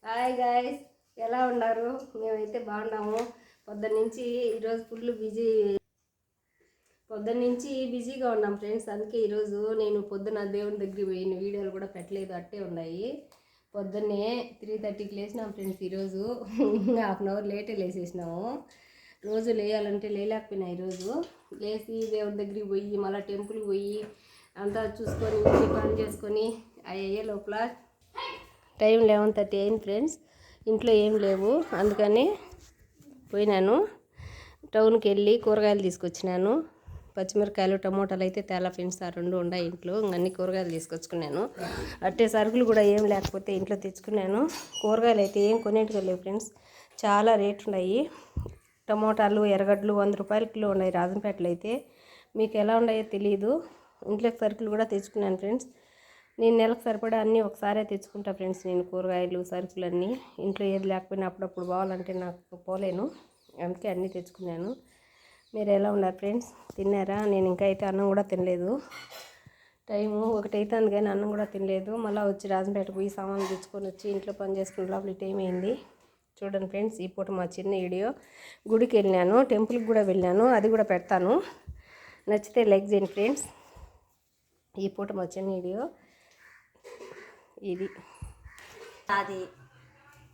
Hi guys, ఎలా ఉన్నారు? మేమైతే బాగున్నాము. ఈరోజు ఫుల్ బిజీగా ఉన్నాం ఫ్రెండ్స్. అందుకే ఈరోజు నేను పొద్దున దేవుని దగ్గరికి పోయిన వీడియోలు కూడా పెట్టలేదు, అట్టే ఉన్నాయి. పొద్దున్నే 3:30కి లేచినాం ఫ్రెండ్స్. ఈరోజు హాఫ్ అన్ అవర్ లేటే లేచేసినాము. రోజు లేయాలంటే లేలేకపోయినా ఈరోజు లేచి దేవుని దగ్గరికి పోయి మళ్ళీ టెంపుల్కి పోయి అంతా చూసుకొని పని చేసుకొని అయ్యే లోపల టైం 11:30 అయింది ఫ్రెండ్స్. ఇంట్లో ఏం లేవు, అందుకని పోయినాను. టౌన్కి వెళ్ళి కూరగాయలు తీసుకొచ్చినాను. పచ్చిమిరకాయలు టమోటాలు అయితే తేలా ఫ్రెండ్స్, ఆ రెండు ఉన్నాయి ఇంట్లో. అన్ని కూరగాయలు తీసుకొచ్చుకున్నాను. అట్టే సరుకులు కూడా ఏం లేకపోతే ఇంట్లో తెచ్చుకున్నాను. కూరగాయలు అయితే ఏం కొనేట్టుగా లేవు ఫ్రెండ్స్, చాలా రేట్లు ఉన్నాయి. టమోటాలు ఎర్రగడ్డలు 100 రూపాయల కిలో ఉన్నాయి రాజంపేటలో అయితే. మీకు ఎలా ఉన్నాయో తెలియదు. ఇంట్లోకి సరుకులు కూడా తెచ్చుకున్నాను ఫ్రెండ్స్. నేను నెలకు సరిపడా అన్నీ ఒకసారే తెచ్చుకుంటా ఫ్రెండ్స్. నేను కూరగాయలు సరుకులన్నీ ఇంట్లో ఏది లేకపోయినా అప్పుడప్పుడు పోవాలంటే నాకు పోలేను, అందుకే అన్నీ తెచ్చుకున్నాను. మీరు ఎలా ఉన్నారు ఫ్రెండ్స్? తిన్నారా? నేను ఇంకా అయితే అన్నం కూడా తినలేదు. టైము 1 అవుతుంది కానీ అన్నం కూడా తినలేదు. మళ్ళీ వచ్చి రాజంపేట పోయి సామాన్లు తెచ్చుకొని వచ్చి ఇంట్లో పని చేసుకునే లోపల టైం అయింది. చూడండి ఫ్రెండ్స్, ఈ పూట మా చిన్న వీడియో. గుడికి వెళ్ళినాను, టెంపుల్కి కూడా వెళ్ళాను, అది కూడా పెడతాను. నచ్చితే లైక్ చేయండి ఫ్రెండ్స్. ఈ పూట మా చిన్న వీడియో ఇది.